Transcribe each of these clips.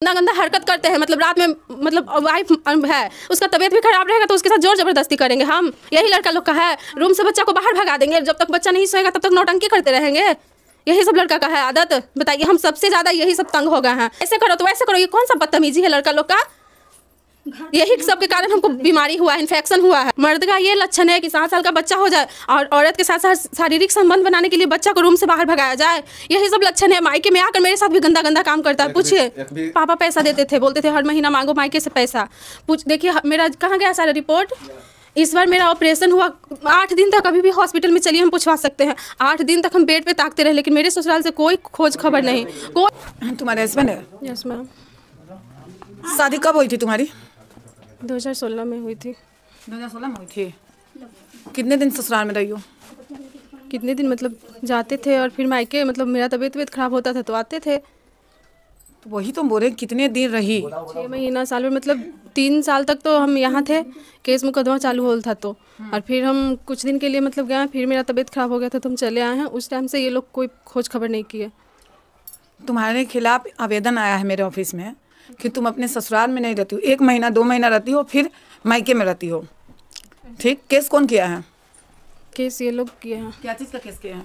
गंदा गंदा हरकत करते हैं, मतलब रात में, मतलब वाइफ है उसका तबीयत भी खराब रहेगा तो उसके साथ जोर जबरदस्ती करेंगे हम। यही लड़का लोग का है, रूम से बच्चा को बाहर भगा देंगे, जब तक बच्चा नहीं सोएगा तब तक नौटंकी करते रहेंगे। यही सब लड़का का है आदत। बताइए, हम सबसे ज़्यादा यही सब तंग हो गए हैं। ऐसे करो तो वैसे करो, ये कौन सा बदतमीजी है लड़का लोग का। यही सब के कारण हमको बीमारी हुआ है, इन्फेक्शन हुआ है। मर्द का ये लक्षण है कि 7 साल का बच्चा हो जाए और औरत के साथ साथ शारीरिक संबंध बनाने के लिए बच्चा को रूम से बाहर भगाया जाए। यही सब लक्षण है। मायके में आकर मेरे साथ भी गंदा गंदा काम करता है। पूछिए, पापा पैसा देते थे, बोलते थे हर महीना मांगो मायके से पैसा। देखिए मेरा कहाँ गया सारा रिपोर्ट। इस बार मेरा ऑपरेशन हुआ 8 दिन तक, अभी भी हॉस्पिटल में चलिए हम पूछवा सकते हैं। 8 दिन तक हम बेड पे ताकते रहे, लेकिन मेरे ससुराल से कोई खोज खबर नहीं। कोई। तुम्हारे हस्बैंड है? Yes ma'am. शादी कब हुई थी तुम्हारी? 2016 में हुई थी। 2016 में हुई थी। कितने दिन ससुराल में रही हो? कितने दिन मतलब जाते थे और फिर मायके, मतलब मेरा तबीयत खराब होता था तो आते थे। तो वही तो बोल रहे, कितने दिन रही? 6 महीना साल में, मतलब 3 साल तक तो हम यहाँ थे, केस मुकदमा चालू हो था तो। और फिर हम कुछ दिन के लिए मतलब गए, फिर मेरा तबीयत खराब हो गया था तो हम चले आए हैं। उस टाइम से ये लोग कोई खोज खबर नहीं किए। तुम्हारे खिलाफ आवेदन आया है मेरे ऑफिस में कि तुम अपने ससुराल में नहीं रहती हो, 1 महीना 2 महीना रहती हो, फिर मायके में रहती हो। ठीक, केस कौन किया है? केस ये लोग किए हैं। क्या चीज़ का केस किया है?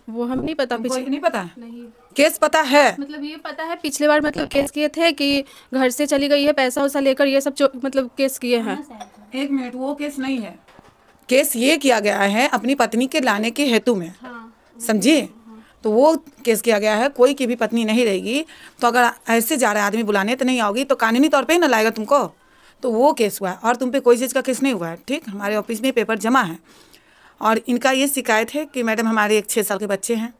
वो हम नहीं पता। पीछे नहीं पता है? नहीं। केस पता है? मतलब ये पता है पिछले बार मतलब केस किए थे कि घर से चली गई है पैसा वैसा लेकर, ये सब मतलब केस किए हैं। 1 मिनट, वो केस नहीं है। केस ये किया गया है अपनी पत्नी के लाने के हेतु में। समझिए, तो वो केस किया गया है। कोई की भी पत्नी नहीं रहेगी तो अगर ऐसे जा रहा है आदमी बुलाने तो नहीं आओगी तो कानूनी तौर पे ही ना लाएगा तुमको। तो वो केस हुआ है और तुम पे कोई चीज़ का केस नहीं हुआ है। ठीक, हमारे ऑफिस में पेपर जमा है और इनका ये शिकायत है कि मैडम हमारे एक 6 साल के बच्चे हैं,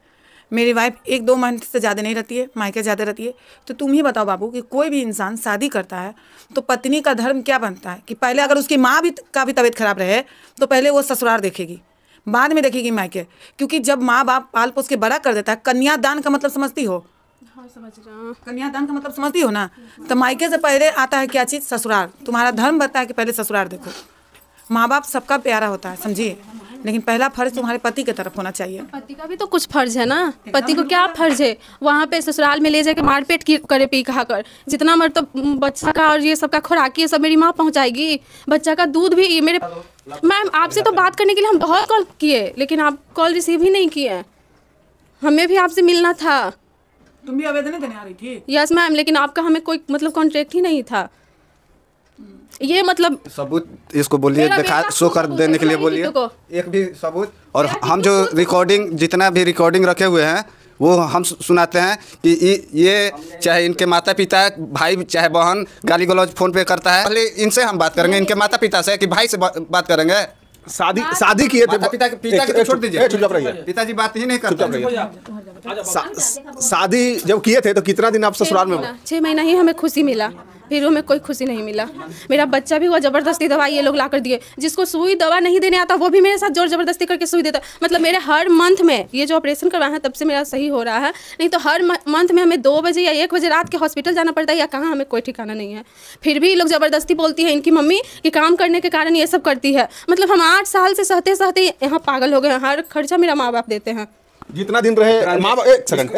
मेरी वाइफ 1-2 महीने से ज़्यादा नहीं रहती है, मायके ज़्यादा रहती है। तो तुम ही बताओ बाबू कि कोई भी इंसान शादी करता है तो पत्नी का धर्म क्या बनता है कि पहले अगर उसकी माँ भी का भी तबीयत खराब रहे तो पहले वो ससुराल देखेगी, बाद में देखेगी मायके। क्योंकि जब माँ बाप पाल पोस के बड़ा कर देता है, कन्यादान का मतलब समझती हो? हाँ समझ रहा हूँ। कन्यादान का मतलब समझती हो ना? तो मायके से पहले आता है क्या चीज़? ससुराल। तुम्हारा धर्म बताता है कि पहले ससुराल देखो। माँ बाप सबका प्यारा होता है, समझिए, लेकिन पहला फर्ज तुम्हारे पति की तरफ होना चाहिए। पति का भी तो कुछ फर्ज है ना। पति को क्या फर्ज है? वहाँ पे ससुराल में ले जाके मारपीट करे पी कहा कर, जितना मर तो बच्चा का और ये सब का खुराक ये सब मेरी माँ पहुँचाएगी। बच्चा का दूध भी मेरे। मैम आपसे तो बात करने के लिए हम बहुत कॉल किए, लेकिन आप कॉल रिसीव ही नहीं किए। हमें भी आपसे मिलना था। तुम भी आवेदन देने आ रही थी? यस मैम, लेकिन आपका हमें कोई मतलब कॉन्ट्रैक्ट ही नहीं था। ये मतलब सबूत इसको बोलिए, दिखा शो कर देने के लिए बोलिए एक भी सबूत। और हम जो रिकॉर्डिंग, जितना भी रिकॉर्डिंग रखे हुए हैं वो हम सुनाते हैं कि ये चाहे इनके माता पिता, भाई चाहे बहन गाली गलौज फ़ोन पे करता है। पहले इनसे हम बात करेंगे, इनके माता पिता से, कि भाई से बात करेंगे। शादी किए थे। पिता के छोड़ दीजिए, पिताजी बात ही नहीं करते। शादी जब किए थे तो कितना दिन आप ससुराल में? 6 महीना ही हमें खुशी मिला, फिर हमें कोई खुशी नहीं मिला। मेरा बच्चा भी हुआ, जबरदस्ती दवाई ये लोग ला कर दिए। जिसको सुई दवा नहीं देने आता वो भी मेरे साथ जोर जबरदस्ती करके सुई देता। मतलब मेरे हर मंथ में, ये जो ऑपरेशन करवाया है तब से मेरा सही हो रहा है, नहीं तो हर मंथ में हमें 2 बजे या 1 बजे रात के हॉस्पिटल जाना पड़ता है, या कहाँ हमें कोई ठिकाना नहीं है। फिर भी ये लोग जबरदस्ती बोलती है इनकी मम्मी कि काम करने के कारण ये सब करती है। मतलब हम 8 साल से सहते सहते यहाँ पागल हो गए हैं। हर खर्चा मेरा माँ बाप देते हैं। जितना दिन रहे माँ बाप, एक सेकंड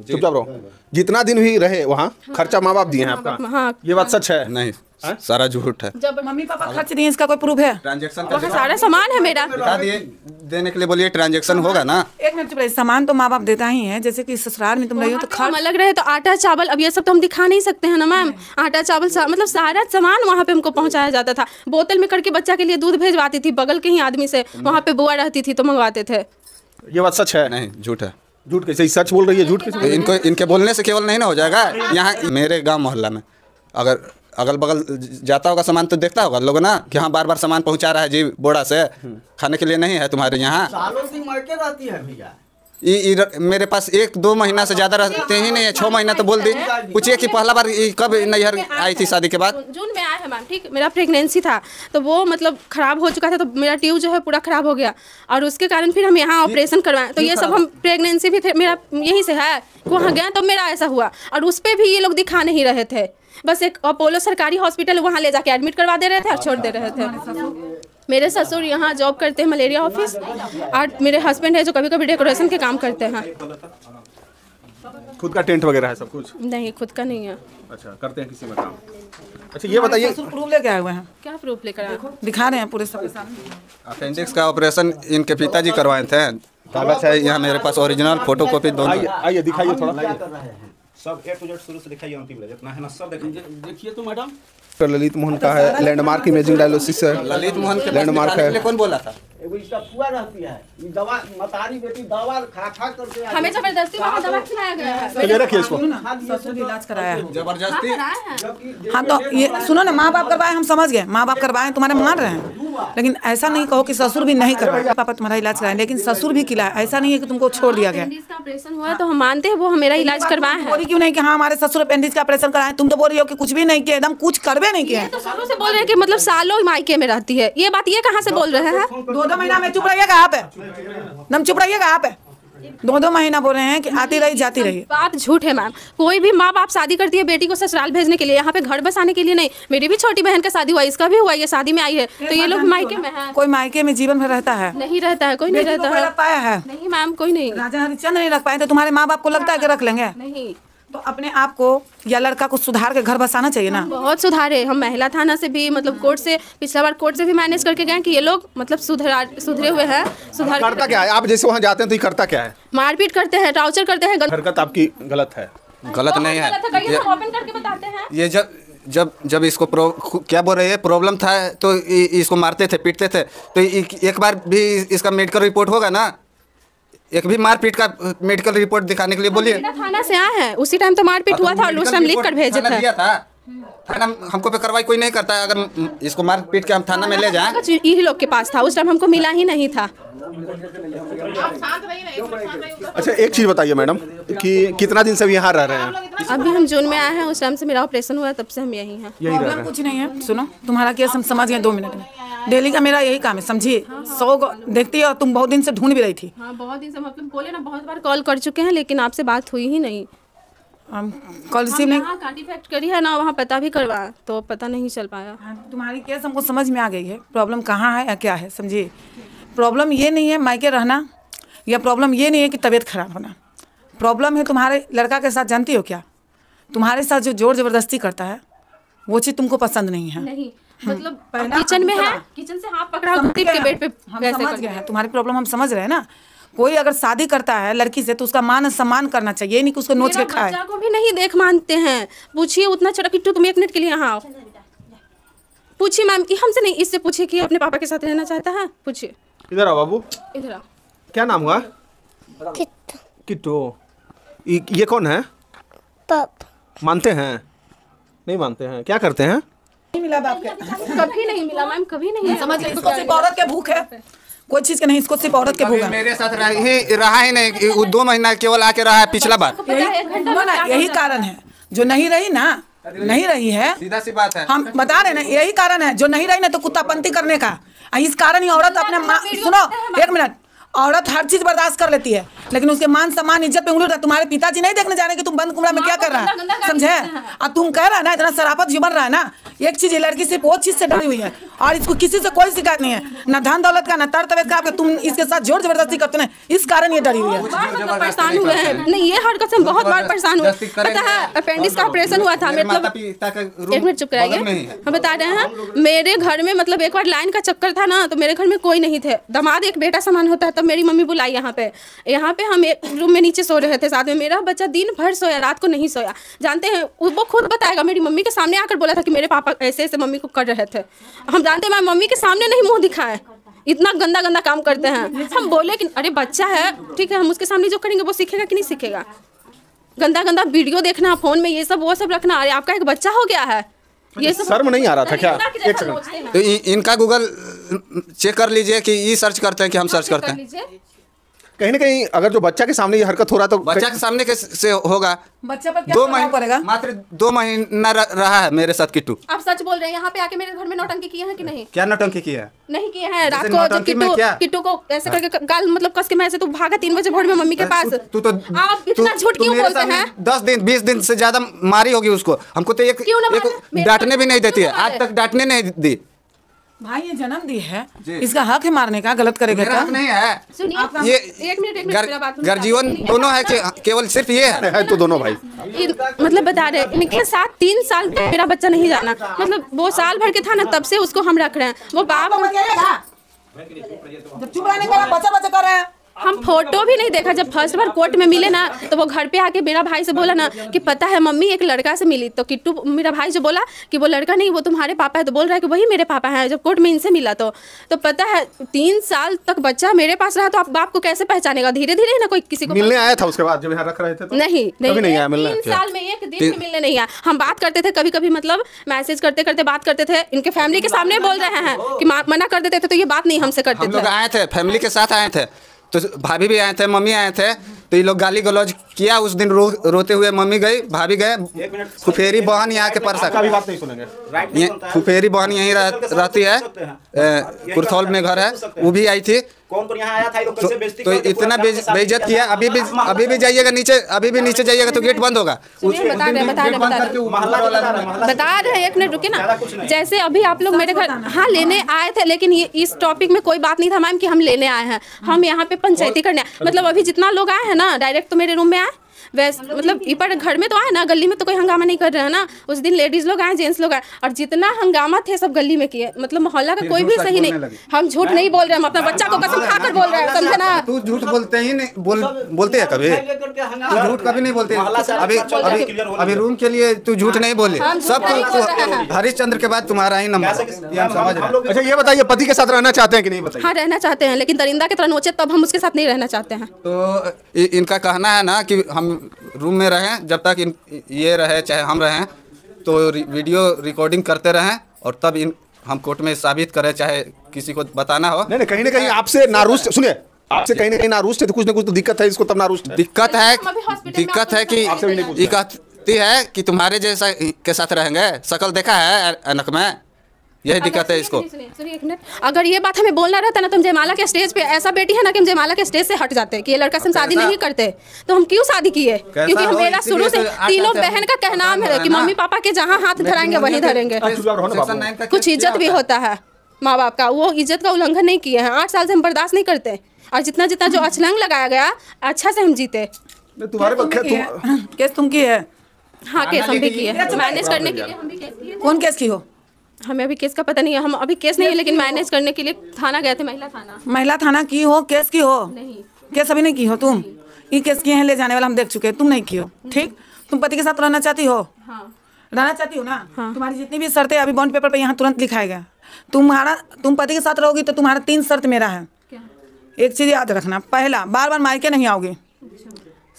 चुपचाप रहो, जितना दिन भी रहे वहाँ खर्चा माँ बाप दिए हैं आपका? हाँ, ये बात सच है? नहीं, सारा झूठ है। जब मम्मी पापा खर्च दिए, इसका कोई प्रूफ है? ट्रांजैक्शन वहाँ सारा सामान है मेरा। दिखा दिए, देने के लिए बोलिए, ट्रांजैक्शन होगा ना। 1 मिनट चुप रहिए। सामान तो माँ बाप देता ही है, जैसे कि ससुराल में तुम रही हो तो हम अलग रहे तो आटा चावल, अब ये सब तो हम दिखा नहीं सकते हैं ना मैम। आटा चावल मतलब सारा सामान वहाँ पे हमको पहुँचाया जाता था। बोतल में करके बच्चा के लिए दूध भेजवाती थी बगल के ही आदमी से, वहाँ पे बुआ रहती थी तो मंगवाते थे। ये बात सच है? नहीं, झूठ है। झूठ कैसे? सच बोल रही है, झूठ कैसे? इनके बोलने से केवल नहीं ना हो जाएगा। यहाँ मेरे गांव मोहल्ला में अगर अगल बगल जाता होगा सामान तो देखता होगा लोग ना कि हाँ बार बार सामान पहुंचा रहा है जी बोड़ा से, खाने के लिए नहीं है तुम्हारे यहाँ। सालों से मायके रहती है भैया। मेरे पास 1-2 महीना से ज़्यादा रहते ही नहीं है। 6 महीना तो बोल दी। पूछिए कि पहला बार कब नैहर आई थी शादी के बाद? जून में आया है मैम। ठीक, मेरा प्रेगनेंसी था तो वो मतलब ख़राब हो चुका था, तो मेरा ट्यूब जो है पूरा ख़राब हो गया और उसके कारण फिर हम यहाँ ऑपरेशन करवाएं। तो ये सब हम प्रेगनेंसी भी थे मेरा यहीं से है, वहाँ गए तो मेरा ऐसा हुआ। और उस पर भी ये लोग दिखा नहीं रहे थे, बस एक अपोलो सरकारी हॉस्पिटल वहाँ ले जाके एडमिट करवा दे रहे थे और छोड़ दे रहे थे। मेरे ससुर यहाँ जॉब करते हैं मलेरिया ऑफिस, और मेरे हस्बैंड है जो कभी कभी डेकोरेशन के काम करते हैं। खुद का टेंट वगैरह है सब कुछ? नहीं, खुद का नहीं है। अच्छा, करते हैं किसी में काम। अच्छा ये बताइए, प्रूफ लेके आए हुए हैं, क्या प्रूफ लेकर आए? दिखा रहे हैं पूरे सबके सामने। अपेंडिक्स का ऑपरेशन इनके पिताजी करवाए थे। कागज है यहाँ मेरे पास, ओरिजिनल फोटो कॉपी दोनों। आइए आइए दिखाइए थोड़ा। सब A to Z शुरू से दिखाइए, अंतिम तक जितना है ना सब दिखाइए। देखिए तो मैडम, डॉक्टर ललित मोहन का है, लैंडमार्क इमेजिंग डायलिसिस है। ललित मोहन के लैंडमार्क है। कौन बोला था? एगो इसका फुआ रहती है, ये दवा मतारी बेटी दवा खा खा करके हमें जबरदस्ती वहाँ दवा खिलाया गया है। चलिए रखिए इसको। ससुर भी इलाज कराया है। जबरदस्ती। हाँ तो ये सुनो ना, माँ बाप करवाए, हम समझ गए, माँ बाप करवाए तुम्हारे मान रहे हैं, लेकिन ऐसा नहीं कहो कि ससुर भी नहीं करवाए। पापा तुम्हारा इलाज कराए, लेकिन ससुर भी खिलाए, ऐसा नहीं है कि तुमको छोड़ दिया गया। अपेंडिक्स का ऑपरेशन हुआ है तो हम मानते हैं वो मेरा इलाज करवाए हैं। बोली क्यों नहीं कि हाँ हमारे ससुर अपेंडिक्स का ऑपरेशन कराए? तुम तो बोल रही हो कि कुछ भी नहीं किया, एकदम कुछ करवे नहीं किया। तो शुरू से बोल रहे हैं कि मतलब सालों मायके में रहती है, ये बात ये कहाँ से बोल रहे हैं? 2-2 महीना में चुप रहिएगा आप, एकदम चुप रहिएगा आप। 2-2 महीना बोल रहे हैं कि आती रही जाती रही। बात झूठ है मैम। कोई भी माँ बाप शादी करती है बेटी को ससुराल भेजने के लिए, यहाँ पे घर बसाने के लिए नहीं। मेरी भी छोटी बहन का शादी हुआ, इसका भी हुआ, ये शादी में आई है, तो ये लोग मायके में है। कोई मायके में जीवन भर रहता है? नहीं रहता है, कोई नहीं रहता है। रख पाया है? नहीं मैम, कोई नहीं। राजा हरिश्चंद्र नहीं रख पाए तो तुम्हारे माँ बाप को लगता है कि रख लेंगे? नहीं, तो अपने आप को या लड़का को सुधार के घर बसाना चाहिए ना। बहुत सुधारे हम, महिला थाना से भी मतलब कोर्ट से, पिछला बार कोर्ट से भी मैनेज करके गए कि ये लोग मतलब सुधरे हुए हैं। सुधार करता क्या है? आप जैसे वहाँ जाते हैं तो ये करता क्या है? मारपीट करते हैं, टॉर्चर करते हैं। हरकत आपकी गलत है। गलत नहीं है हम ओपन करके बताते हैं। ये जब इसको क्या बोल रहे हैं, प्रॉब्लम था तो इसको मारते थे, पीटते थे, तो एक बार भी इसका मेडिकल रिपोर्ट होगा ना? एक भी मारपीट का मेडिकल रिपोर्ट दिखाने के लिए बोलिए। थाना से आए हैं, उसी टाइम तो मारपीट हुआ था और उस टाइम लिख कर भेजे थे। दिया था थाना, हमको पे कार्रवाई कोई नहीं करता है। अगर इसको मारपीट के हम थाना में ले जाएं, यही लोग के पास था, उस टाइम हमको मिला ही नहीं था। अच्छा एक चीज़ बताइए मैडम कि कितना दिन से अब यहाँ रह रहे हैं? अभी हम जून में आए हैं, उस टाइम से मेरा ऑपरेशन हुआ, तब से हम यहीं हैं। यही रह रहे प्रॉब्लम हैं। कुछ नहीं है। सुनो, तुम्हारा केस हम समझ गए 2 मिनट में। डेली का मेरा यही काम है, समझिए। 100 देखती है और तुम बहुत दिन से ढूंढ भी रही थी। हाँ, बहुत दिन से मतलब बोले ना, बहुत बार कॉल कर चुके हैं, लेकिन आपसे बात हुई ही नहीं। हम कॉल रिसीव नहीं। हाँ, कांटी फैक्ट करी है ना, वहाँ पता भी करवाया तो पता नहीं चल पाया। तुम्हारी केस हमको समझ में आ गई है, प्रॉब्लम कहाँ है या क्या है, समझिए। प्रॉब्लम ये नहीं है मायके रहना, या प्रॉब्लम ये नहीं है कि तबीयत खराब होना। प्रॉब्लम है तुम्हारे लड़का के साथ, जानती हो क्या? तुम्हारे साथ जो जोर जबरदस्ती करता है वो चीज़ तुमको पसंद नहीं है। नहीं मतलब किचन में है, किचन से हाथ पकड़ा टिप के बेड पे हम वैसे समझ करके। गए हैं तुम्हारी प्रॉब्लम, हम समझ रहे हैं ना। कोई अगर शादी करता है लड़की से तो उसका मान सम्मान करना चाहिए, नहीं कि उसको नोच के मेरा खाए। बच्चा को भी नहीं देख मानते हैं। पूछिए उतना छोटा किट्टू, तुम 1 मिनट के लिए यहाँ आओ। पूछिए मैम, हमसे नहीं, इससे पूछिए कि अपने पापा के साथ रहना चाहता है। पूछिए, इधर आओ बाबू। इधर आओ। क्या नाम हुआ? किट्टू। ये कौन है? पाप मानते हैं? नहीं मानते हैं? क्या करते हैं? नहीं मिला बाप के, कभी नहीं मिला मैम, कभी नहीं। समझ गए। इसको सिर्फ औरत के भूख है, कोई चीज के नहीं, इसको सिर्फ औरत के भूख है। मेरे साथ रहा ही नहीं, 2 महीना केवल आके रहा है पिछला बार। यही कारण है जो नहीं रही ना, नहीं रही है। सीधा सी बात है, हम बता रहे ना, यही कारण है जो नहीं रही ना, तो कुत्तापंती करने का। इस कारण ही औरत अपने सुनो 1 मिनट, औरत हर चीज बर्दाश्त कर लेती है, लेकिन उसके मान सम्मान इज्जत पे उंगली उठा। तुम्हारे पिताजी नहीं देखने जाने कि तुम बंद कमरा में क्या कर रहा है, समझे? अब तुम कह रहा है ना, इतना शराफत जीवन रहा है ना। एक चीज, ये लड़की सिर्फ वो चीज से डरी हुई है और इसको किसी से कोई शिकायत नहीं है, ना धन दौलत का, ना तर तबियत का। तुम इसके साथ जोर जबरदस्ती करते ना, इस कारण ये डरी हुई है। परेशान हुए हैं। नहीं, ये हरकत से हम बहुत बार परेशान हुए। पता है, अपेंडिक्स का ऑपरेशन हुआ था, मतलब 1 मिनट चुप कराइए, हम बता रहे हैं। मेरे घर में मतलब एक बार लाइन का चक्कर था ना, तो मेरे घर में कोई नहीं थे। दामाद एक बेटा समान होता है, तब मेरी मम्मी बुलाई यहाँ पे हम एक रूम में नीचे सो रहे थे साथ में। मेरा बच्चा दिन भर सोया, रात को नहीं सोया। जानते हैं, वो खुद बताएगा, मेरी मम्मी के सामने आकर बोला था कि मेरे पापा ऐसे ऐसे मम्मी को कर रहे थे। हम जानते हैं, मैं मम्मी के सामने नहीं मुंह दिखाए, इतना गंदा गंदा काम करते हैं। हम बोले कि अरे बच्चा है, ठीक है, हम उसके सामने जो करेंगे वो सीखेगा कि नहीं सीखेगा। गंदा गंदा वीडियो देखना फोन में, ये सब वो सब रखना। अरे आपका एक बच्चा हो गया है, ये सब शर्म नहीं आ रहा था क्या? एक सेकंड, तो इनका गूगल चेक कर लीजिए कि ये सर्च करते हैं कि हम सर्च करते हैं। कहीं ना कहीं अगर जो बच्चा के सामने ये हरकत हो रहा तो बच्चा के सामने से होगा। बच्चा पर क्या 2 प्रभाव पड़ेगा? महीना, मात्र 2 महीना रहा है मेरे साथ किट्टू। आप सच बोल रहे हैं? यहाँ पे आके मेरे घर में नौटंकी किए हैं कि नहीं? क्या नौटंकी किया है? नहीं किए हैं। रात जैसे को जब नौटंकी में क्या? किट्टू को ऐसे करके गाल मतलब कस के मैं ऐसे, तो भागा 3 बजे भोर में मम्मी के पास। तू तो आप इतना झूठ क्यों बोलते हैं? 10 दिन 20 दिन से ज्यादा मारी होगी उसको। हमको तो क्यों ना मारे? एक डांटने भी नहीं देती है, आज तक डांटने नहीं दी। भाई ये जन्म दी है, इसका हक है मारने का, गलत करेगा मेरा हक नहीं है। सुनिए ये एक मिनट मेरा बात सुनिए। गर्जीवन दोनों है कि केवल सिर्फ ये है तो दोनों भाई मतलब बता रहे इनके साथ 3 साल तक मेरा बच्चा नहीं जाना, मतलब वो साल भर के था ना, तब से उसको हम रख रहे हैं। वो बाप जब चुप रहने का बच्चा बच्चा कर रहे हैं। हम फोटो भी नहीं देखा। जब फर्स्ट बार कोर्ट में मिले ना तो वो घर पे आके मेरा भाई से बोला ना कि पता है मम्मी एक लड़का से मिली, तो किट्टू मेरा भाई जो बोला कि वो लड़का नहीं वो तुम्हारे पापा है, तो बोल रहा है कि वही मेरे पापा हैं। जब कोर्ट में इनसे मिला तो पता है 3 साल तक बच्चा मेरे पास रहा, तो आप बाप को कैसे पहचानेगा? धीरे धीरे ना कोई किसी को मिलने आया था उसके बाद जब यहाँ रख रहे थे तो? नहीं नहीं आया मिलने। 3 साल में एक दिन भी मिलने नहीं आया। हम बात करते थे कभी कभी, मतलब मैसेज करते करते बात करते थे, इनके फैमिली के सामने बोल रहे हैं कि मना कर देते थे, तो ये बात नहीं हमसे करते हम लोग थे। आए थे फैमिली के साथ आए थे, तो भाभी भी आए थे, मम्मी आए थे, तो ये लोग गाली गलौज किया उस दिन। रोते हुए मम्मी गई, भाभी गए, फुफेरी बहन यहाँ के परसा भी बात नहीं सुनेंगे। फुफेरी बहन यहीं रहती है, कुरथौल में घर है, वो भी आई थी। कौन यहाँ आया था ये लोग कैसे बेइज्जती तो करते? इतना बेइज्जत किया। अभी भी जाइएगा नीचे, अभी भी नीचे जाइएगा तो गेट बंद होगा। बता रहे एक मिनट रुके ना। जैसे अभी आप लोग मेरे घर हाँ लेने आए थे, लेकिन ये इस टॉपिक में कोई बात नहीं था मैम कि हम लेने आए हैं। हम यहाँ पे पंचायती करने मतलब अभी जितना लोग आए हैं ना डायरेक्ट तो मेरे रूम में आए, वैसे मतलब ऊपर घर में तो आए ना, गली में तो कोई हंगामा नहीं कर रहे हैं ना। उस दिन लेडीज लोग आए, जेंट्स लोग आए, और जितना हंगामा थे सब गली में किए। मतलब मोहल्ला का कोई भी सही नहीं। हम झूठ नहीं बोल रहे हैं, हम अपना बच्चा को कसम खाकर बोल रहे हैं, समझे ना। तू झूठ बोलते ही नहीं बोलते है कभी? तू झूठ कभी नहीं बोलते। अभी रूम के लिए तू झूठ नहीं बोले। सब हरिश्चंद्र के बाद तुम्हारा ही नंबर। अच्छा ये बताइए पति के साथ रहना चाहते हैं कि नहीं? बताइए। हाँ रहना चाहते हैं, लेकिन दरिंदा की तरह नोचे तब हम उसके साथ नहीं रहना चाहते हैं। तो इनका कहना है ना कि हम रूम में रहें जब तक ये रहे चाहे हम रहें, तो वीडियो रिकॉर्डिंग करते रहें, और तब हम कोर्ट में साबित करें, चाहे किसी को बताना हो। नहीं कहीं ना कहीं आपसे नारुष्ट, सुनिए आपसे कहीं ना कहीं नारुष्ट है, तो कुछ ना कुछ तो दिक्कत है इसको, तब नारुष्ट है। दिक्कत है कि ये कहती है कि तुम्हारे जैसा के साथ रहेंगे, शकल देखा है अनक में, यही दिक्कत है इसको। सुनिए एक मिनट, अगर ये बात हमें बोलना रहता ना तो हम जयमाला के स्टेज पे, ऐसा बेटी है ना कि हम जयमाला के स्टेज से हट जाते कि ये लड़का से हम शादी नहीं करते, तो हम क्यों शादी किए? क्योंकि हम मेरा शुरू से तीनों बहन का कहना है कि मम्मी पापा के जहाँ हाथ धराएंगे वहीं धरेंगे। कुछ इज्जत भी होता है माँ बाप का, वो इज्जत का उल्लंघन नहीं किए हैं। 8 साल से हम बर्दाश्त नहीं करते, और जितना जितना जो अछलंग लगाया गया अच्छा से हम जीते। केस तुम की है? हाँ केस हम भी किए, मैनेज करने के लिए हम भी केस किए। कौन केस की हो? हमें अभी केस का पता नहीं है, हम अभी केस नहीं है, लेकिन मैनेज करने के लिए थाना गए थे, महिला थाना। महिला थाना की हो, केस की हो? नहीं केस अभी नहीं की हो तुम? ये केस किए हैं ले जाने वाला हम देख चुके हैं, तुम नहीं की हो। ठीक, तुम पति के साथ रहना चाहती हो? हाँ रहना चाहती हो ना? तुम्हारी जितनी भी शर्तें अभी बॉन्ड पेपर पे यहाँ तुरंत लिखाएगा। तुम पति के साथ रहोगी तो तुम्हारा 3 शर्त मेरा है। एक चीज याद रखना, पहला बार बार मायके नहीं आओगी,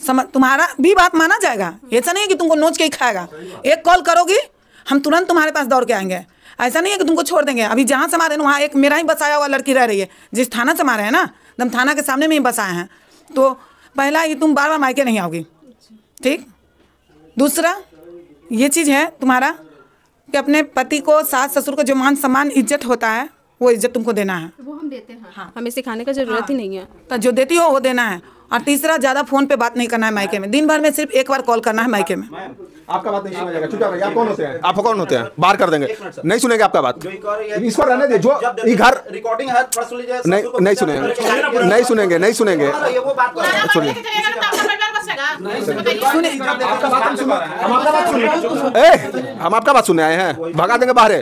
तुम्हारा भी बात माना जाएगा। ऐसा नहीं है कि तुमको नोच के ही खाएगा। एक कॉल करोगी हम तुरंत तुम्हारे पास दौड़ के आएंगे। ऐसा नहीं है कि तुमको छोड़ देंगे। अभी जहाँ से मारे वहाँ एक मेरा ही बसाया हुआ लड़की रह रही है, जिस थाना से मारे हैं ना, एकदम थाना के सामने में ही बसाए हैं। तो पहला ये तुम बार बार मायके नहीं आओगी, ठीक। दूसरा ये चीज़ है तुम्हारा कि अपने पति को, सास ससुर को जो मान सम्मान इज्जत होता है वो इज्जत तुमको देना है। वो हम देते हैं। हाँ हमें सिखाने का जरूरत ही नहीं है, तो जो देती हो वो देना है। और तीसरा ज़्यादा फोन पे बात नहीं करना है मायके में, दिन भर में सिर्फ एक बार कॉल करना है मायके में। आपका बात नहीं सुना जाएगा, चुप रहिए। आप कौन होते हैं? आप कौन होते हैं? बाहर कर देंगे, नहीं सुनेंगे आपका बात। इसको रहने दे, जो ये घर रिकॉर्डिंग है नहीं सुनेंगे, नहीं सुनेंगे, नहीं सुनेंगे। हम आपका बात सुनने आए हैं, भगा देंगे बाहर।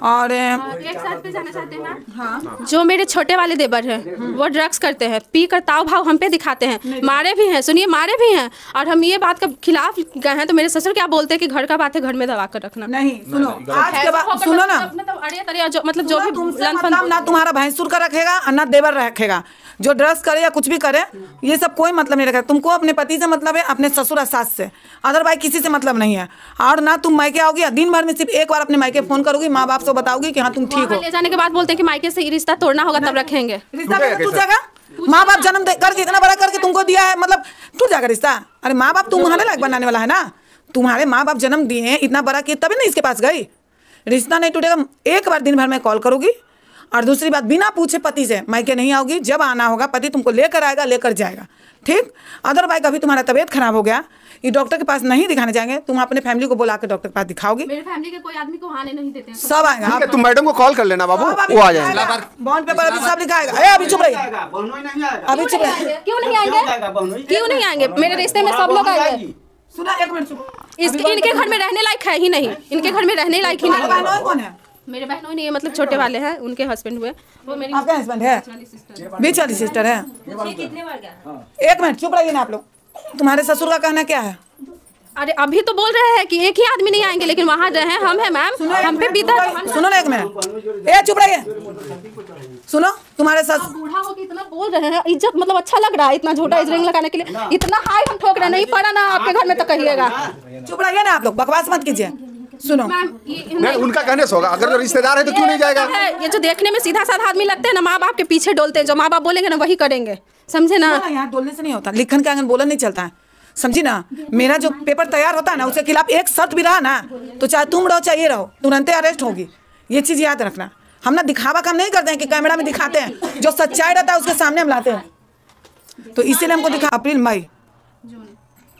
और एक साथ पे जाना चाहते हैं ना। हाँ। जो मेरे छोटे वाले देवर हैं वो ड्रग्स करते हैं, पी कर ताव भाव हम पे दिखाते हैं, मारे भी हैं, सुनिए मारे भी हैं। और हम ये बात के खिलाफ गए हैं तो मेरे ससुर क्या बोलते हैं कि घर का बात है घर में दबा कर रखना। नहीं सुनो, आज के बाद सुनो ना, मतलब जो भी ना तुम्हारा भैंसुर का रखेगा और ना देवर रखेगा। जो ड्रग्स करे या कुछ भी करे ये सब कोई मतलब नहीं रखेगा। तुमको अपने पति से मतलब है, अपने ससुर और सास से, अदरवाइज किसी से मतलब नहीं है। और ना तुम मायके आओगी, दिन भर में सिर्फ एक बार अपने मायके फोन करोगी, माँ बाप से बताओगी कि हाँ तुम ठीक हो। ले जाने के बाद बोलते हैं कि मायके से रिश्ता तोड़ना होगा तब रखेंगे। रिश्ता टूट जाएगा, माँ बाप जन्म करके इतना बड़ा करके तुमको दिया है, मतलब टूट जाएगा रिश्ता। अरे माँ बाप तुम्हारे लायक बनाने वाला है ना, तुम्हारे माँ बाप जन्म दिए हैं, इतना बड़ा किए तभी ना इसके पास गई। रिश्ता नहीं टूटेगा। एक बार दिन भर में कॉल करोगी और दूसरी बात, बिना पूछे पति से मायके नहीं आओगी। जब आना होगा पति तुमको लेकर आएगा, लेकर जाएगा, ठीक। अदरवाइज अभी तुम्हारा तबीयत खराब हो गया, ये डॉक्टर के पास नहीं दिखाने जाएंगे, तुम अपने फैमिली को बुला के डॉक्टर के पास दिखाओगे। मेरे फैमिली के कोई आदमी को आने नहीं देते हैं। सब आएगा। ठीक है, तुम मैडम को कॉल कर लेना बाबू, वो आ जाएंगे। बॉन्ड पेपर अभी सब लिखाएगा। ए अभी चुप रहिए, अभी चुप रहिए। क्यों नहीं आएंगे? क्यों नहीं आएंगे? मेरे रिश्ते में सब लोग आएंगे। सुना, एक मिनट सुनो। इनके घर में रहने लायक है ही नहीं, इनके घर में रहने लायक ही नहीं। कौन है? मेरे बहनों नहीं है, मतलब छोटे वाले हैं, उनके हस्बैंड हुए वो मेरी आपका हस्बैंड है? बीच वाली सिस्टर है। एक मिनट चुप रहिए ना आप लोग। तुम्हारे ससुर का कहना क्या है? अरे अभी तो बोल रहे हैं कि एक ही आदमी नहीं आएंगे, लेकिन वहाँ रहे हम हैं मैम, हम पे बीता। सुनो ना एक मिनट, ए चुप रहिए। सुनो, तुम्हारे साथ बूढ़ा हो के इतना बोल रहे हैं, इज्जत मतलब अच्छा लग रहा है, इतना झूठा रिंग लगाने के लिए इतना हाई हम ठोक रहे हैं। नहीं पड़ा ना आपके घर में तो कहिएगा। चुप रहिए ना आप लोग, बकवास मत कीजिए। सुनो, नहीं उनका कहने से होगा, अगर रिश्तेदार है तो क्यों नहीं जाएगा? ये जो देखने में सीधा साधा आदमी लगते हैं ना, माँ बाप के पीछे डोलते हैं, जो माँ बाप बोलेंगे ना वही करेंगे, समझे ना? यहाँ डोलने से नहीं होता, लिखन के आंगन बोलन नहीं चलता है, समझी ना? मेरा जो पेपर तैयार होता है ना, उसके खिलाफ एक शर्त भी रहा ना, तो चाहे तुम रहो चाहे ये रहो, तुरंत अरेस्ट होगी। ये चीज़ याद रखना। हम ना दिखावा काम नहीं करते हैं कि कैमरा में दिखाते हैं, जो सच्चाई रहता है उसके सामने हम लाते हैं। तो इसीलिए हमको दिखा अप्रैल मई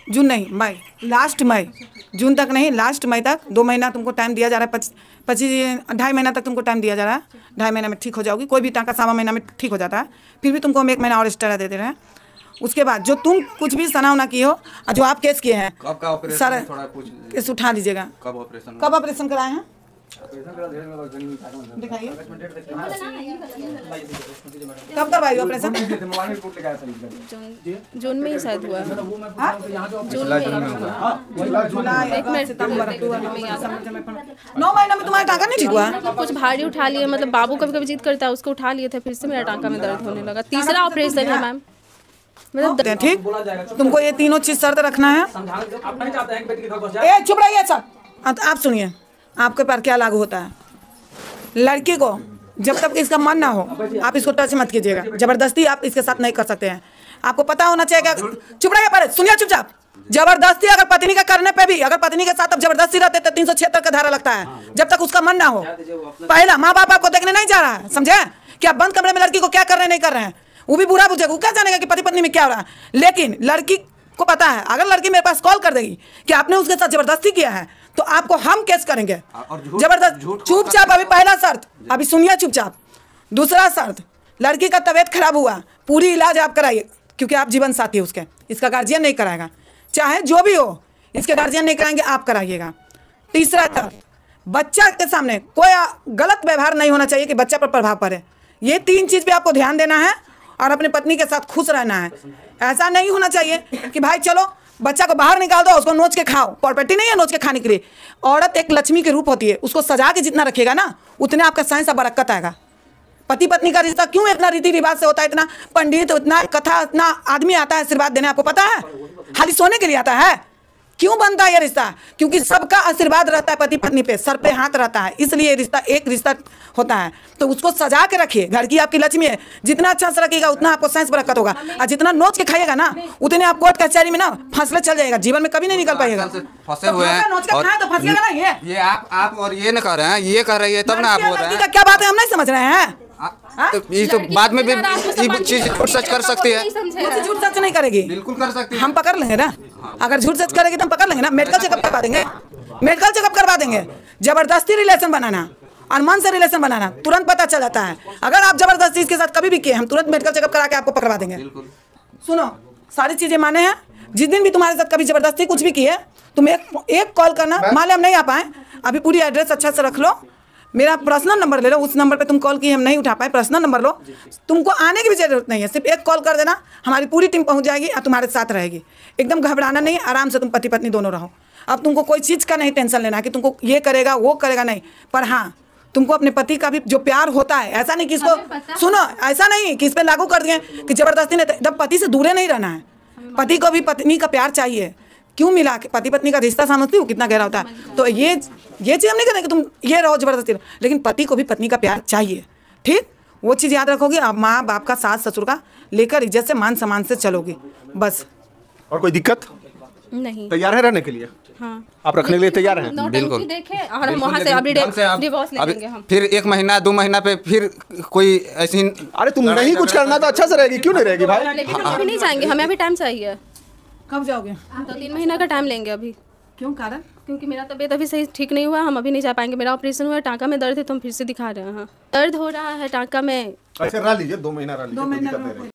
जून नहीं मई, लास्ट मई, जून तक नहीं, लास्ट मई तक 2 महीना तुमको टाइम दिया जा रहा है। 2.5 महीना तक तुमको टाइम दिया जा रहा है। 2.5 महीना में ठीक हो जाओगी। कोई भी टाँका 7वां महीना में ठीक हो जाता है, फिर भी तुमको हम 1 महीना और एक्स्ट्रा दे रहे हैं। उसके बाद जो तुम कुछ भी सना उना किए हो, जो आप केस किए हैं, सर केस उठा लीजिएगा। कब ऑपरेशन कराए हैं? दिखाइए, कब करवाइए ऑपरेशन? जून में ही शायद हुआ। जुलाई, सितंबर, अक्टूबर, 9 महीना में तुम्हारा टाँका नहीं ठीक हुआ? कुछ भारी उठा लिए, मतलब बाबू कभी कभी जिद करता है, उसको उठा लिए थे, फिर से मेरा टाँका में दर्द होने लगा। तीसरा ऑपरेशन है मैम, मतलब ठीक। तुमको ये तीनों चीज शर्त रखना है। ए चुप रहिए सब। आप सुनिए, आपके पर क्या लागू होता है। लड़की को जब तक इसका मन ना हो, आप इसको टच मत कीजिएगा। जबरदस्ती आप इसके साथ नहीं कर सकते हैं। आपको पता होना चाहिए क्या। चुप रहिए, पर सुनिए चुपचाप। जबरदस्ती अगर पत्नी का करने पे भी, अगर पत्नी के साथ अब जबरदस्ती रहते तो 376 का धारा लगता है, जब तक उसका मन ना हो। पहला, माँ बाप आपको देखने नहीं जा रहा है, समझे? कि आप बंद कमरे में लड़की को क्या कर रहे हैं नहीं कर रहे हैं, वो भी बुरा बुझेगा। वो क्या जानेगा कि पति पत्नी में क्या हो रहा है। लेकिन लड़की को पता है, अगर लड़की मेरे पास कॉल कर देगी कि आपने उसके साथ जबरदस्ती किया है, तो आपको हम केस करेंगे जबरदस्त। चुपचाप, अभी पहला शर्त अभी सुनिए चुपचाप। दूसरा शर्त, लड़की का तबीयत खराब हुआ, पूरी इलाज आप कराइए, क्योंकि आप जीवन साथी है उसके, इसका गार्जियन नहीं कराएगा। चाहे जो भी हो, इसके गार्जियन नहीं कराएंगे, आप कराइएगा। तीसरा शर्त, बच्चा के सामने कोई गलत व्यवहार नहीं होना चाहिए कि बच्चा पर प्रभाव पड़े। ये 3 चीज़ पे आपको ध्यान देना है और अपने पत्नी के साथ खुश रहना है। ऐसा नहीं होना चाहिए कि भाई चलो बच्चा को बाहर निकाल दो, उसको नोच के खाओ। प्रॉपर्टी नहीं है नोच के खाने के लिए। औरत एक लक्ष्मी के रूप होती है, उसको सजा के जितना रखेगा ना, उतने आपका साइंस और बरकत आएगा। पति पत्नी का रिश्ता क्यों इतना रीति रिवाज से होता है, इतना पंडित, इतना कथा, इतना आदमी आता है आशीर्वाद देने, आपको पता है? खाली सोने के लिए आता है? क्यों बनता है ये रिश्ता? क्योंकि सबका आशीर्वाद रहता है पति पत्नी पे, सर पे हाथ रहता है, इसलिए ये रिश्ता एक रिश्ता होता है। तो उसको सजा के रखिए। घर की आपकी लक्ष्मी है, जितना अच्छा से रखिएगा उतना आपको साइंस बरकत होगा। और जितना नोच के खाइएगा ना, उतने आप कोर्ट कचहरी में ना फंसले चल जाएगा, जीवन में कभी नहीं निकल पाएगा। फंसे हुए हैं नोच के खाएं तो फंसिएगा ना। ये आप और ये न कर रहे हैं, ये कर रही है तब ना आप बोल रहे हैं। क्या बात है, हम नहीं समझ रहे हैं। ये तो बाद में भी चीज झूठ सच कर सकती है। झूठ सच नहीं करेगी, बिल्कुल कर सकती है। हम पकड़ लेंगे ना। अगर झूठ सच करेगी तो हम पकड़ लेंगे ना। मेडिकल चेकअप करवा देंगे, मेडिकल चेकअप करवा देंगे। जबरदस्ती रिलेशन बनाना और मन से रिलेशन बनाना तुरंत पता चल जाता है। अगर आप जबरदस्ती इसके साथ कभी भी किए, हम तुरंत मेडिकल चेकअप करा के आपको पकड़वा देंगे। सुनो, सारी चीजें माने हैं। जिस दिन भी तुम्हारे साथ कभी जबरदस्ती कुछ भी किए, तुम एक कॉल करना। मान ले हम नहीं आ पाए, अभी पूरी एड्रेस अच्छा से रख लो, मेरा पर्सनल नंबर ले लो। उस नंबर पे तुम कॉल किए, हम नहीं उठा पाए, पर्सनल नंबर लो। तुमको आने की भी जरूरत नहीं है, सिर्फ एक कॉल कर देना, हमारी पूरी टीम पहुंच जाएगी और तुम्हारे साथ रहेगी। एकदम घबराना नहीं, आराम से तुम पति पत्नी दोनों रहो। अब तुमको कोई चीज़ का नहीं टेंशन लेना कि तुमको ये करेगा वो करेगा, नहीं। पर हाँ, तुमको अपने पति का भी जो प्यार होता है, ऐसा नहीं कि इसको सुनो, ऐसा नहीं कि इस पर लागू कर दिए कि जबरदस्ती नहीं। एकदम पति से दूरे नहीं रहना है। पति को भी पत्नी का प्यार चाहिए। क्यों मिला के पति पत्नी का रिश्ता समझती हो कितना गहरा होता है। तो ये चीज़ हम नहीं कहते कि तुम ये रहो जबरदस्ती रहो, लेकिन पति को भी पत्नी का प्यार चाहिए, ठीक। वो चीज़ याद रखोगी। आप माँ बाप का, सास ससुर का लेकर इज्जत से मान सम्मान से चलोगी, बस। और कोई दिक्कत नहीं। तैयार है रहने के लिए? हाँ। आप रखने के लिए तैयार हैं? नौटंकी देखें और हम वहाँ से अभी डिवोर्स ले लेंगे हम। फिर 1 महीना 2 महीना पे फिर कोई ऐसी, अरे तुम नहीं कुछ करना तो अच्छा से रहेगी, क्यों नहीं रहेगी भाई? लेकिन हम अभी नहीं जाएंगे, हमें अभी टाइम चाहिए। कब जाओगे? 2-3 महीना का टाइम लेंगे अभी। क्यों, कारण? क्योंकि मेरा तबीयत अभी सही ठीक नहीं हुआ, हम अभी नहीं जा पाएंगे। मेरा ऑपरेशन हुआ है, टाँका में दर्द है तो हम फिर से दिखा रहे हैं। दर्द हो रहा है टाँका में। अच्छा रह लीजिए, 2 महीना रह लीजिए, कोई दिक्कत नहीं रहेगी।